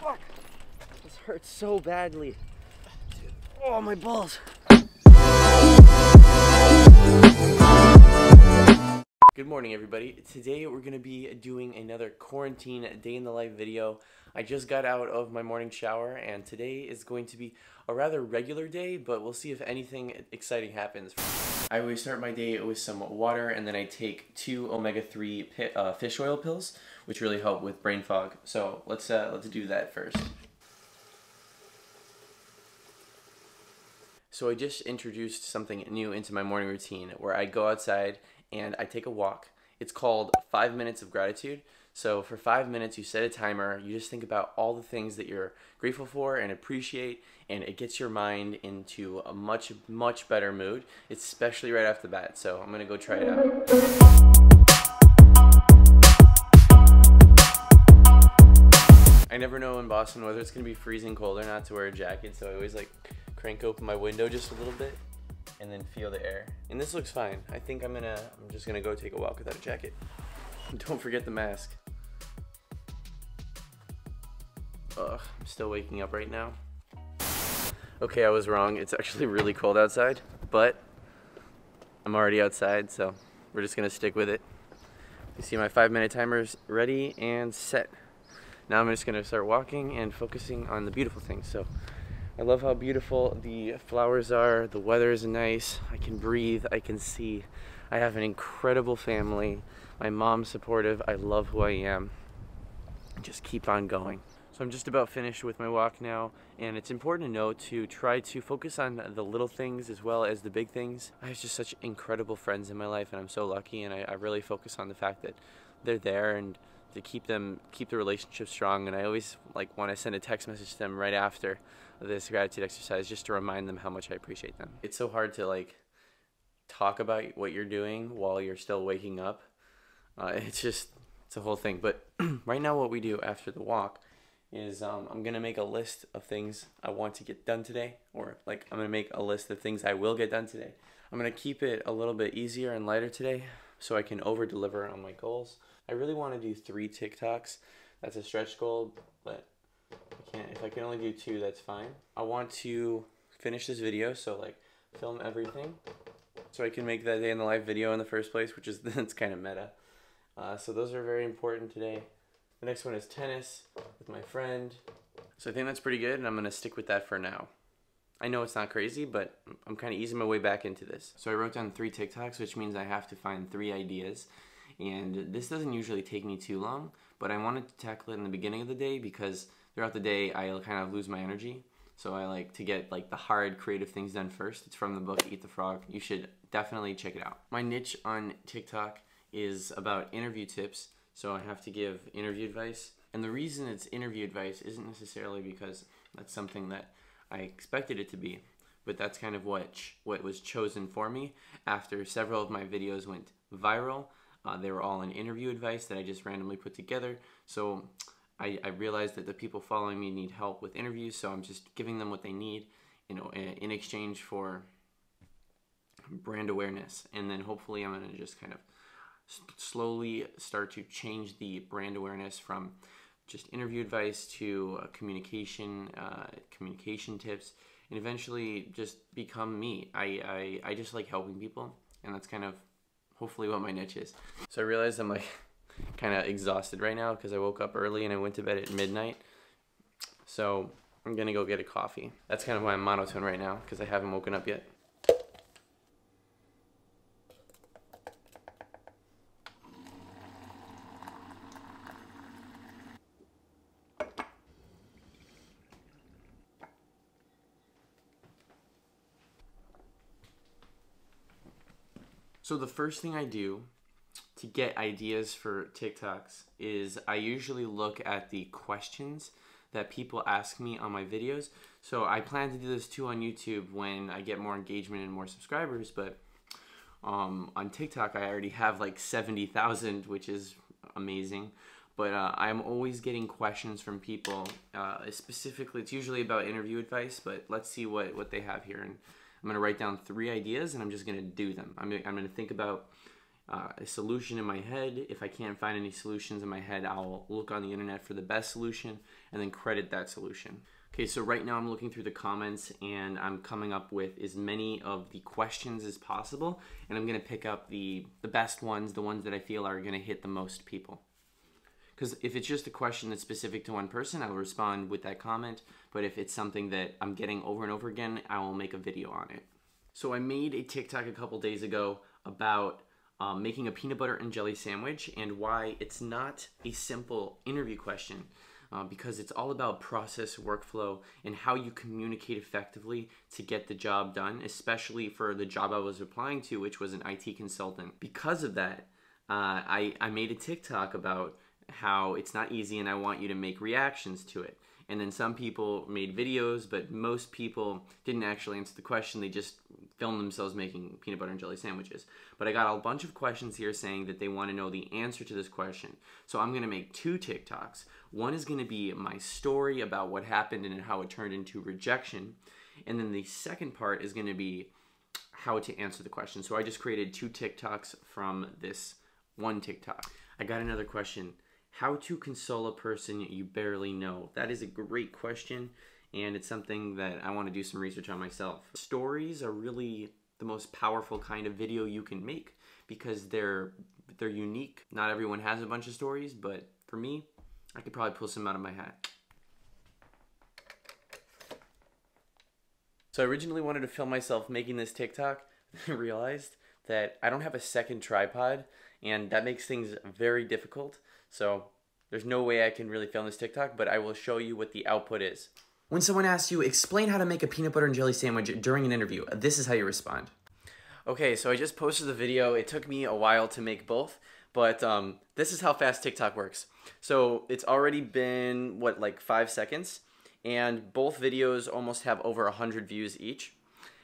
Fuck! This hurts so badly. Dude. Oh, my balls. Good morning, everybody. Today we're going to be doing another quarantine day in the life video. I just got out of my morning shower, and today is going to be a rather regular day, but we'll see if anything exciting happens. I always start my day with some water, and then I take 2 omega-3 fish oil pills, which really help with brain fog. So let's do that first. So I just introduced something new into my morning routine where I go outside and I take a walk. It's called 5 minutes of gratitude. So for 5 minutes you set a timer, you just think about all the things that you're grateful for and appreciate, and it gets your mind into a much better mood, especially right off the bat. So I'm gonna go try it out. I never know in Boston whether it's gonna be freezing cold or not to wear a jacket, so I always like crank open my window just a little bit and then feel the air. And this looks fine. I think I'm just gonna go take a walk without a jacket. Don't forget the mask. Ugh, I'm still waking up right now. Okay, I was wrong. It's actually really cold outside, but I'm already outside, so we're just gonna stick with it. You see my 5-minute timer's ready and set. Now I'm just gonna start walking and focusing on the beautiful things. So I love how beautiful the flowers are, the weather is nice, I can breathe, I can see. I have an incredible family, my mom's supportive, I love who I am. Just keep on going. So I'm just about finished with my walk now, and it's important to note to try to focus on the little things as well as the big things. I have just such incredible friends in my life, and I'm so lucky, and I really focus on the fact that they're there and to keep the relationship strong. And I always want to send a text message to them right after this gratitude exercise just to remind them how much I appreciate them. It's so hard to talk about what you're doing while you're still waking up. It's a whole thing. But right now what we do after the walk is I'm gonna make a list of things I want to get done today, or I'm gonna make a list of things I will get done today. I'm gonna keep it a little bit easier and lighter today so I can over deliver on my goals. I really want to do 3 TikToks. That's a stretch goal, but if I can only do 2, that's fine. I want to finish this video, so film everything so I can make that day in the life video in the first place, which is that's kind of meta. So those are very important today. The next one is tennis with my friend. So I think that's pretty good, and I'm gonna stick with that for now. I know it's not crazy, but I'm kind of easing my way back into this. So I wrote down 3 TikToks, which means I have to find 3 ideas. And this doesn't usually take me too long, but I wanted to tackle it in the beginning of the day because throughout the day I'll kind of lose my energy. So I like to get the hard creative things done first. It's from the book Eat the Frog. You should definitely check it out. My niche on TikTok is about interview tips, so I have to give interview advice. And the reason it's interview advice isn't necessarily because that's something that I expected it to be, but that's kind of what was chosen for me after several of my videos went viral. They were all in interview advice that I just randomly put together. So I realized that the people following me need help with interviews, so I'm just giving them what they need, in exchange for brand awareness. And then hopefully I'm gonna just kind of slowly start to change the brand awareness from just interview advice to communication tips, and eventually just become me. I just like helping people, and that's kind of hopefully what my niche is. So I realized I'm kind of exhausted right now because I woke up early and I went to bed at midnight. So I'm gonna go get a coffee. That's kind of why I'm monotone right now, because I haven't woken up yet. So the first thing I do to get ideas for TikToks is I usually look at the questions that people ask me on my videos. So I plan to do this too on YouTube when I get more engagement and more subscribers, but on TikTok I already have 70,000, which is amazing. But I'm always getting questions from people. Specifically, it's usually about interview advice, but let's see what they have here. And I'm going to write down 3 ideas, and I'm just going to do them. I'm going to think about a solution in my head. If I can't find any solutions in my head, I'll look on the internet for the best solution and then credit that solution. Okay, so right now I'm looking through the comments and I'm coming up with as many of the questions as possible, and I'm gonna pick up the best ones, the ones that I feel are gonna hit the most people. Because if it's just a question that's specific to one person, I'll respond with that comment, but if it's something that I'm getting over and over again, I will make a video on it. So I made a TikTok a couple days ago about making a peanut butter and jelly sandwich and why it's not a simple interview question. Because it's all about process, workflow, and how you communicate effectively to get the job done, especially for the job I was applying to, which was an IT consultant. Because of that, I made a TikTok about how it's not easy and I want you to make reactions to it. And then some people made videos, but most people didn't actually answer the question. They just filmed themselves making peanut butter and jelly sandwiches. But I got a bunch of questions here saying that they want to know the answer to this question. So I'm going to make 2 TikToks. One is going to be my story about what happened and how it turned into rejection. And then the second part is going to be how to answer the question. So I just created 2 TikToks from this one TikTok. I got another question. How to console a person you barely know? That is a great question, and it's something that I want to do some research on myself. Stories are really the most powerful kind of video you can make because they're unique. Not everyone has a bunch of stories, but for me, I could probably pull some out of my hat. So I originally wanted to film myself making this TikTok. I realized that I don't have a second tripod, and that makes things very difficult. So there's no way I can really film this TikTok, but I will show you what the output is. When someone asks you, explain how to make a peanut butter and jelly sandwich during an interview, this is how you respond. Okay, so I just posted the video. It took me a while to make both, but this is how fast TikTok works. So it's already been, what, like 5 seconds? And both videos almost have over 100 views each.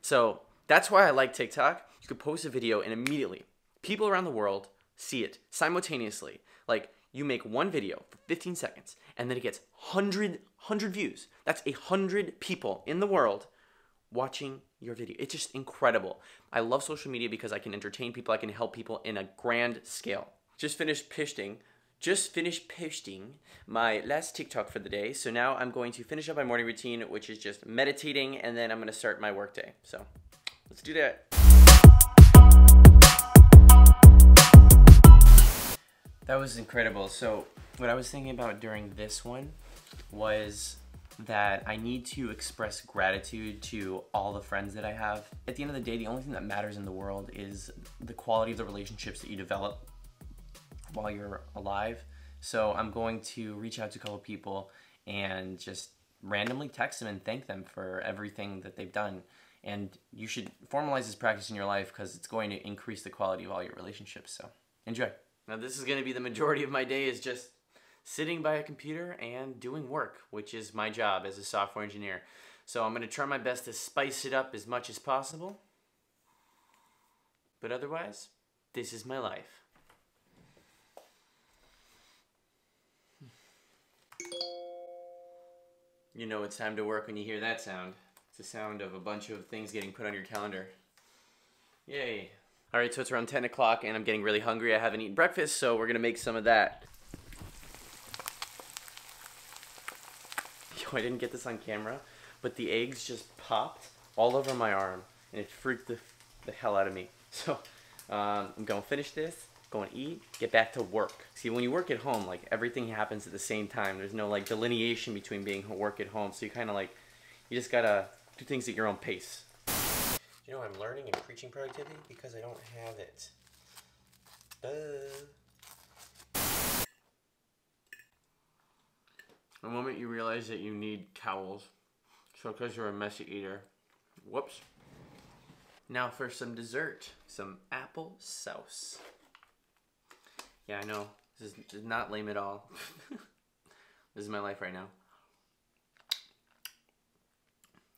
So that's why I like TikTok. You could post a video and immediately people around the world see it simultaneously. Like, you make one video for 15 seconds and then it gets 100 views. That's 100 people in the world watching your video. It's just incredible. I love social media because I can entertain people. I can help people in a grand scale. Just finished posting my last TikTok for the day. So now I'm going to finish up my morning routine, which is just meditating, and then I'm going to start my workday. So let's do that. That was incredible. So what I was thinking about during this one was that I need to express gratitude to all the friends that I have. At the end of the day, the only thing that matters in the world is the quality of the relationships that you develop while you're alive. So I'm going to reach out to a couple people and just randomly text them and thank them for everything that they've done. And you should formalize this practice in your life because it's going to increase the quality of all your relationships. So enjoy. Now this is going to be the majority of my day, is just sitting by a computer and doing work, which is my job as a software engineer. So I'm going to try my best to spice it up as much as possible. But otherwise, this is my life. You know it's time to work when you hear that sound. It's the sound of a bunch of things getting put on your calendar. Yay. Alright, so it's around 10 o'clock and I'm getting really hungry. I haven't eaten breakfast, so we're gonna make some of that. Yo, I didn't get this on camera, but the eggs just popped all over my arm and it freaked the hell out of me. So, I'm gonna finish this, go and eat, get back to work. See, when you work at home, like, everything happens at the same time. There's no, like, delineation between being work at home, so you kind of, like, you just gotta do things at your own pace. You know, I'm learning and preaching productivity because I don't have it. The moment you realize that you need towels, so because you're a messy eater. Whoops. Now for some dessert, some apple sauce. Yeah, I know, this is not lame at all. This is my life right now.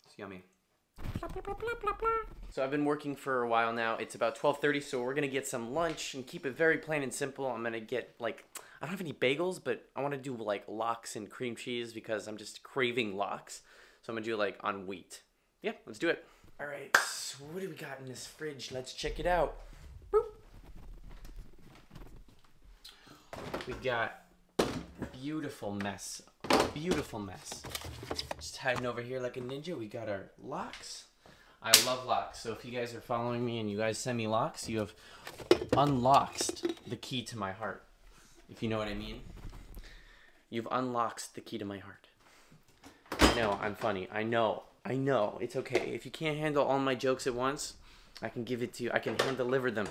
It's yummy. So I've been working for a while now. It's about 12:30, so we're gonna get some lunch and keep it very plain and simple. I'm gonna get, like, I don't have any bagels, but I want to do like lox and cream cheese because I'm just craving lox. So I'm gonna do like on wheat. Yeah, let's do it. All right, so what do we got in this fridge? Let's check it out. Boop. We got beautiful mess. Beautiful mess. Just hiding over here like a ninja. We got our locks. I love locks. So if you guys are following me and you guys send me locks, you have unlocked the key to my heart. If you know what I mean. You've unlocked the key to my heart. No, I'm funny. I know. It's okay. If you can't handle all my jokes at once, I can give it to you. I can hand deliver them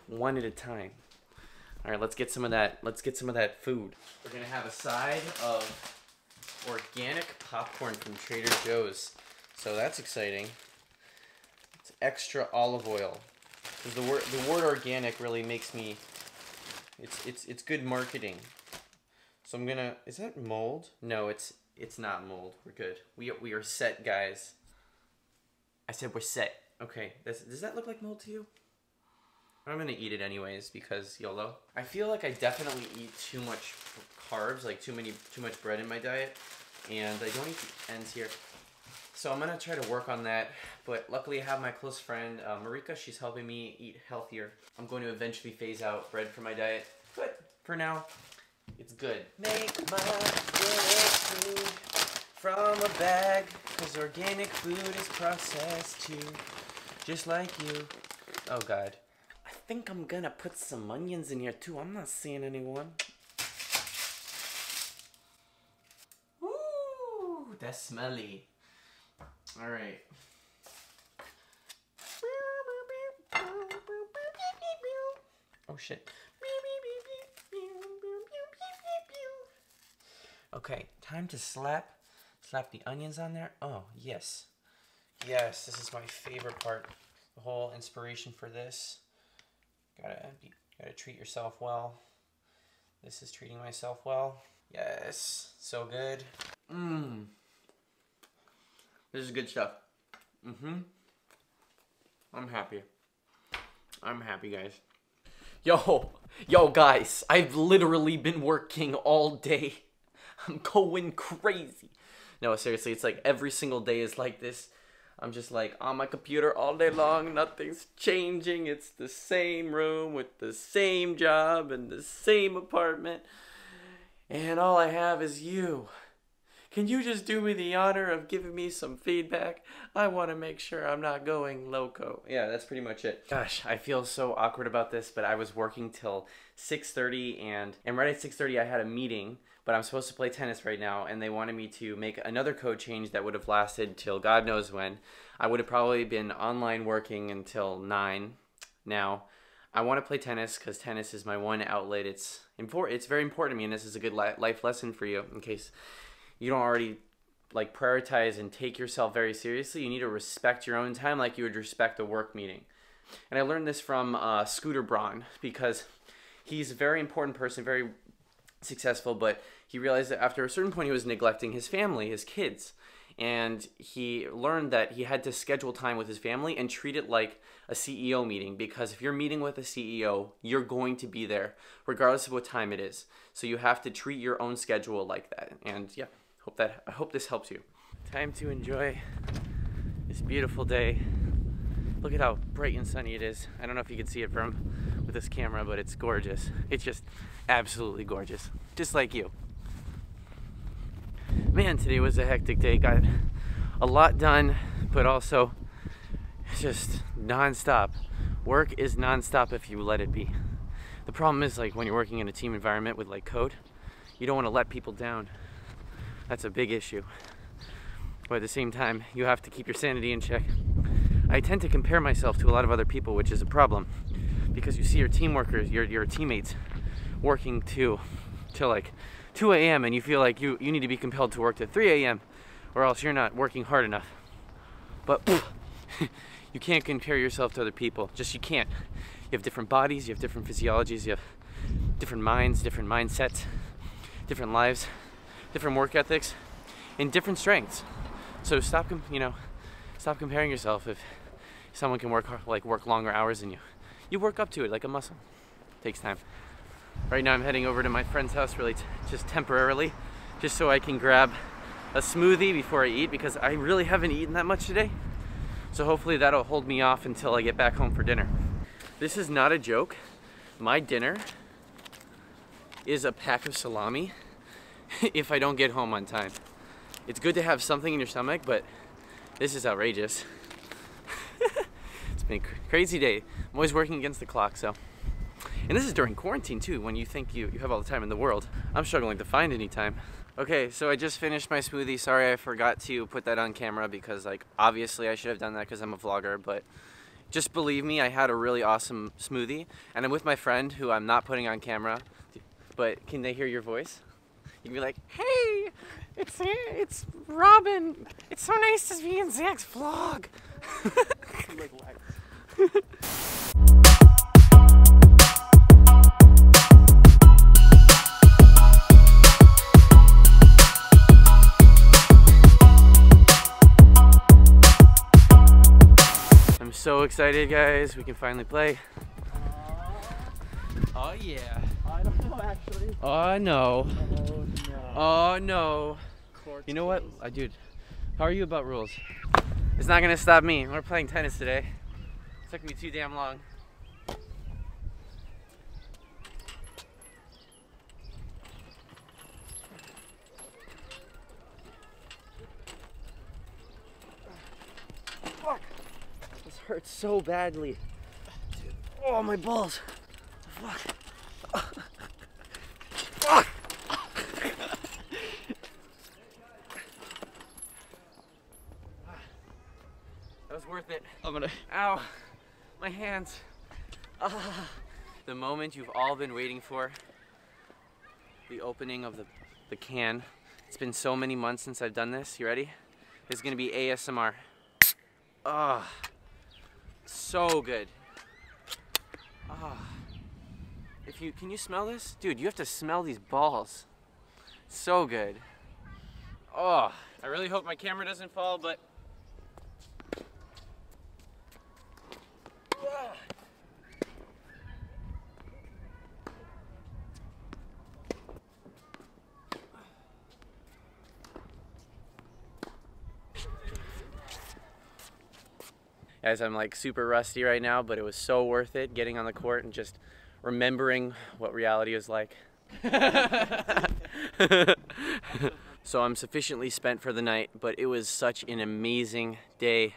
one at a time. All right, let's get some of that. Let's get some of that food. We're gonna have a side of organic popcorn from Trader Joe's. So that's exciting. It's extra olive oil. The word organic really makes me. It's good marketing. So I'm gonna. Is that mold? No, it's not mold. We're good. We are set, guys. I said we're set. Okay. Does that look like mold to you? I'm gonna eat it anyways because YOLO. I feel like I definitely eat too much carbs, like too much bread in my diet, and I don't eat the ends here. So I'm gonna try to work on that. But luckily I have my close friend Marika. She's helping me eat healthier. I'm going to eventually phase out bread from my diet, but for now, it's good. Make my organic food from a bag, cause organic food is processed too, just like you. Oh God. I think I'm gonna put some onions in here too. I'm not seeing anyone. Ooh, that's smelly. All right. Oh shit. Okay, time to slap the onions on there. Oh, yes. Yes, this is my favorite part. The whole inspiration for this. Gotta treat yourself well. This is treating myself well. Yes, so good. Mmm. This is good stuff. I'm happy. I'm happy, guys. Yo, guys, I've literally been working all day. I'm going crazy. No, seriously, it's like every single day is like this. I'm just like on my computer all day long. Nothing's changing. It's the same room with the same job and the same apartment. And all I have is you. Can you just do me the honor of giving me some feedback? I want to make sure I'm not going loco. Yeah, that's pretty much it. Gosh, I feel so awkward about this, but I was working till 6:30 and right at 6:30 I had a meeting, but I'm supposed to play tennis right now, and they wanted me to make another code change that would have lasted till God knows when. I would have probably been online working until 9. Now, I want to play tennis because tennis is my one outlet. It's very important to me, and this is a good life lesson for you in case you don't already like prioritize and take yourself very seriously. You need to respect your own time like you would respect a work meeting. And I learned this from Scooter Braun because he's a very important person, very successful, but he realized that after a certain point he was neglecting his family, his kids. And he learned that he had to schedule time with his family and treat it like a CEO meeting, because if you're meeting with a CEO, you're going to be there regardless of what time it is. So you have to treat your own schedule like that. And yeah, I hope this helps you. Time to enjoy this beautiful day. Look at how bright and sunny it is. I don't know if you can see it with this camera, but it's gorgeous. It's just absolutely gorgeous. Just like you. Man, today was a hectic day. Got a lot done, but also just non-stop. Work is non-stop if you let it be. The problem is, like, when you're working in a team environment with like code, you don't want to let people down. That's a big issue. But at the same time, you have to keep your sanity in check. I tend to compare myself to a lot of other people, which is a problem, because you see your team workers, your teammates working till like 2 a.m. and you feel like you need to be compelled to work till 3 a.m. or else you're not working hard enough. But you can't compare yourself to other people. Just you can't. You have different bodies, you have different physiologies, you have different minds, different mindsets, different lives, different work ethics, and different strengths. So stop comparing yourself. If someone can work longer hours than you, you work up to it like a muscle. It takes time. Right now I'm heading over to my friend's house just temporarily, just so I can grab a smoothie before I eat, because I really haven't eaten that much today. So hopefully that'll hold me off until I get back home for dinner. This is not a joke. My dinner is a pack of salami if I don't get home on time. It's good to have something in your stomach, but this is outrageous. It's been a crazy day. I'm always working against the clock, so. And this is during quarantine too, when you think you have all the time in the world. I'm struggling to find any time. Okay, so I just finished my smoothie. Sorry I forgot to put that on camera because, like, obviously I should have done that because I'm a vlogger, but just believe me, I had a really awesome smoothie. And I'm with my friend who I'm not putting on camera, but can they hear your voice? You can be like, hey, it's Robin. It's so nice to be in Zach's vlog. I'm so excited, guys. We can finally play. Oh yeah. I don't know, actually. Oh no. Oh no. Oh no. Court You know what? case. Dude, how are you about rules? It's not gonna stop me. We're playing tennis today. It took me too damn long. Fuck! This hurts so badly. Dude. Oh, my balls. Fuck. Fuck! That was worth it. Ow, my hands. The moment you've all been waiting for. The opening of the can. It's been so many months since I've done this. You ready? This is gonna be ASMR. So good. Can you smell this? Dude, you have to smell these balls. So good. I really hope my camera doesn't fall, but guys, I'm like super rusty right now, but it was so worth it getting on the court and just remembering what reality is like. So I'm sufficiently spent for the night, but it was such an amazing day.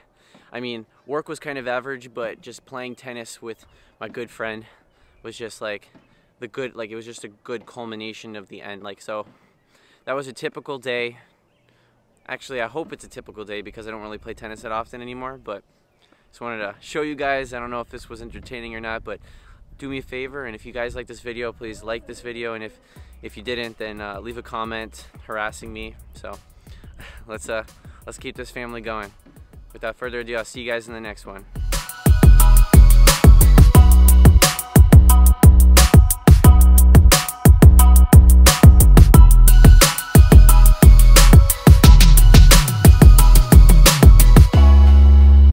I mean, work was kind of average, but just playing tennis with my good friend was just like it was just a good culmination of the end. Like, so that was a typical day. Actually, I hope it's a typical day because I don't really play tennis that often anymore, but just wanted to show you guys. I don't know if this was entertaining or not, but do me a favor, and if you guys like this video, please like this video, and if you didn't, then leave a comment harassing me. So let's keep this family going. Without further ado, I'll see you guys in the next one.